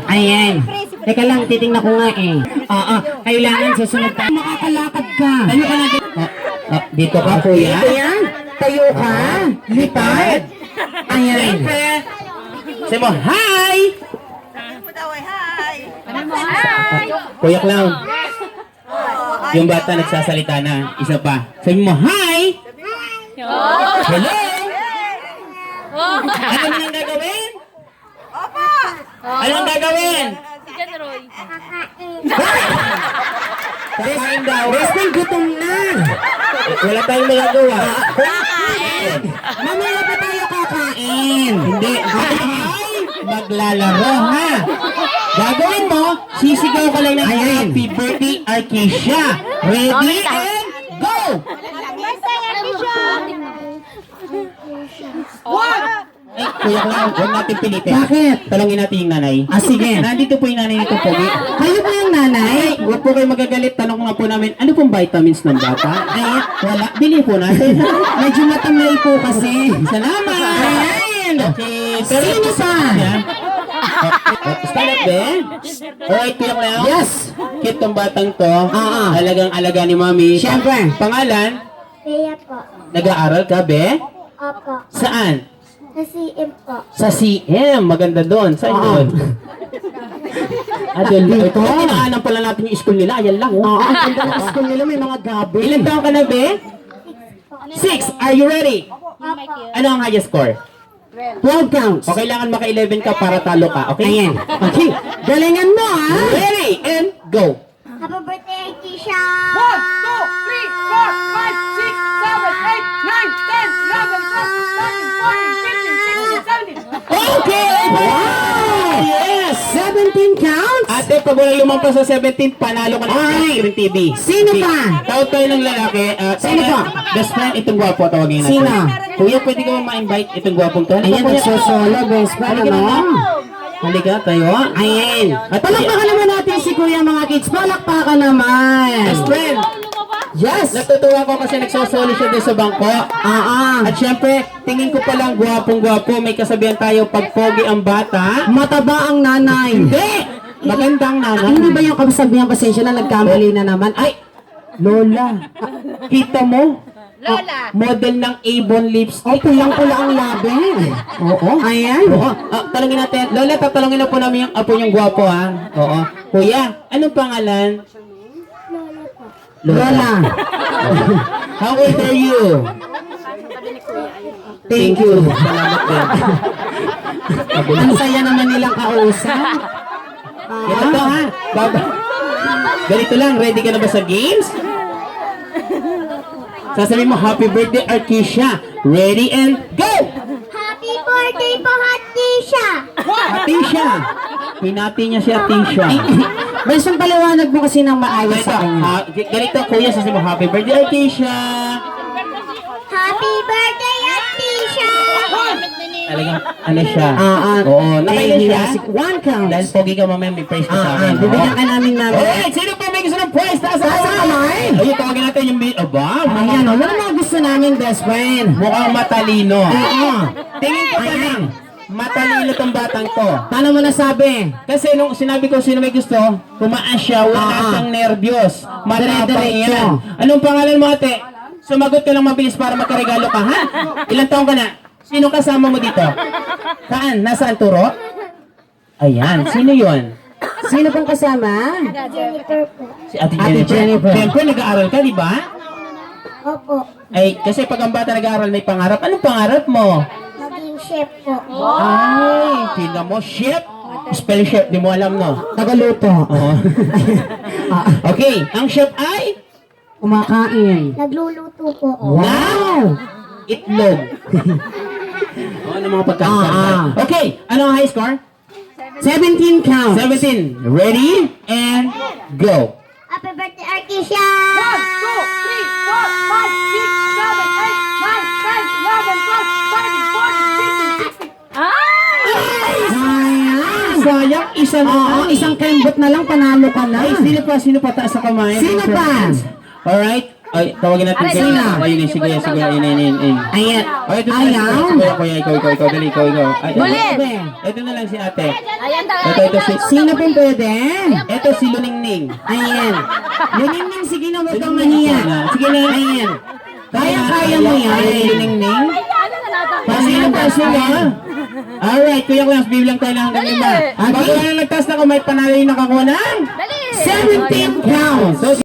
Ayan. Teka lang, titingnan ko nga eh. Oo, kailangan susunod tayo. Makakalakad ka. Tayo ka na dito. Dito ka, kuya. Dito yan. Tayo ka. Lipad. Ayan. Sabi mo, hi! Kuya Clown. Yung bata nagsasalita na. Isa pa. Sabi mo, hi! Hello! Ano nang gagawin? Anong gagawin? Kakain daw. Wrestling, gutom na. Wala tayong magagawa. Mamaya pa tayo kakain. Hindi. Maglalaro, ha? Gagawin mo, sisigaw ka lang ng happy birthday, Arkesia. Ready and go! Ay, Kuya Clown, huwag natin pilitin. Bakit? Talangin natin yung nanay. Sige. Nandito po yung nanay nito, Pogi. Kayo po yung nanay? Huwag po kayo magagalit. Tanong nga po namin, ano pong vitamins ng bata? Ay, wala. Bili po natin. Medyo matamlay po kasi. Salamat! Ayan! Okay. Sino pa? Stand up, Ben. Alright, Kuya Clown. Yes! Cute tong batang to. Alagang-alaga ni Mami. Siyempre. Pangalan? Kaya po. Nag-aaral ka, Be? Opo. Saan? Sa CM po. Sa CM, maganda doon. Saan doon? Dito. Tinaanan pala natin yung school nila. Ayan lang. Ang ganda ng school nila. May mga gabi. Ilan taon ka na, Be? 6. Are you ready? Opo. Ano ang highest score? 12 counts. O kailangan maka-11 ka para talo ka. Okay? Ayan. Okay. Galingan mo, ha? Ready and go. Happy birthday, Keisha! 1, 2, 3, 4, 5, 6, 7, 8, 9, 10, 11, 12, 13, 14, 15, 16, 17. Okay! Wow! Yes! 17 counts? Ate, pag wala lumampas sa 17, panalo ka ng Screen TV. Sino pa? Tawag tayo ng lalaki. Sino pa? Best friend, itong gwapo. Tawagin natin. Sino? Kuya, pwede ka ma-invite itong gwapong to? Ayan, nagsosolo, best friend. Ano? Halika tayo. Ayan. At palakpakan naman natin si Kuya, mga kids. Palakpakan naman. Best friend. Yes! Natutuwa ko kasi nagsosolo siya doon sa bangko. At syempre, tingin ko palang gwapong-gwapo. May kasabihan tayo, pag pogi ang bata, mataba ang nanay. Hindi! Magandang nanay. Hindi ba yung kasabihan, pasensya na, nagkamali na naman? Ay! Lola, kita mo? Lola. Model ng Avon lipstick. Ay, pulang-pula ang labi. Oo. Ayan. Oo. Talangin natin. Lola, tatalangin na po namin yung apo niyong gwapo, ha? Oo. Kuya, anong pangalan? Lola. How old are you? Thank you. Salamat din. Ang saya naman nilang kausap. Ganito ha. Ganito lang. Ready ka na ba sa games? Sasabihin mo, happy birthday, Arkesia. Ready and go! Happy birthday po, Keisha! Arkesia. Pinati niya si Arkesia. Besong paliwanag mo kasi ng maayos sa kanya. Ganito, kuya, sasabihin mo, happy birthday, Arkesia. Happy birthday, Keisha! Talagang, ano siya? Oo, nakailan siya? One count. Dahil pogi ka mamaya, may prize ka sa akin. Bibigyan ka namin namin. Alright, sino pa may gusto ng prize? Taas ang kamay! Ayun, tawagin natin yung aba, Ayan, ano mga gusto namin, best friend? mukhang matalino. Oo. Tingin ko pa lang, matalino tong batang to. Paano mo nasabi? Kasi nung sinabi ko sino may gusto, tumaas siya, wala siyang nervyos. Matapang Dire-diretso. yan. Anong pangalan mo, ate? Sumagot ka lang mabilis para magkaregalo ka, ha? Ilang taong ka na? Sino kasama mo dito? Saan? Nasaan, Turo? Ayan, sino yun? Sino pong kasama? Jennifer po. Si Ate Ate Jennifer. Jennifer. Siyempre, nag-aaral ka, di ba? Opo. Ay, kasi pag ang bata nag-aaral, may pangarap. Anong pangarap mo? Maging chef po. Ay, tingnan mo, chef. Spell chef, di mo alam, no? Tagaluto. Oo. Okay, ang chef ay Kumakain. Nagluluto po. wow! Itlog. Ano mga pagkain? Okay, ano ang high score? 17 counts. 17. Ready? And go. Happy birthday, Keisha! 1, 2, 3, 4, 5, 6, 7, 8, 9, 10, 11, 12, 13, 14, 15, 16. Sayang, isa na. Oo, isang kembot na lang, panalo ka na. Ay, sino pa? Sino pa? Taas sa kamay. Sino pa? Alright. Ay, tawagin natin Aray, sila. sino? Ayun, sige, Bulin daw, sige, daw. in. Ayan. Ay, ito na Ayaw. lang. Kuya, ikaw, dali, ikaw. Ay, Bulin. ito na lang si ate. Ayan daw. Ito si... Sino pong pwede? Ito si Luningning. Ayan. Luningning, sige na, huwag kang mahiya. Sige na. Ayan. Kaya mo yan. Ay, Luningning. Ano na natin? Pasin ha. Alright, Kuya Clams, bibilang tayo na hanggang Dali. 5. Bago na nagtaas na ko, may panalo yung nakakuha ng Dali. 17 counts. So,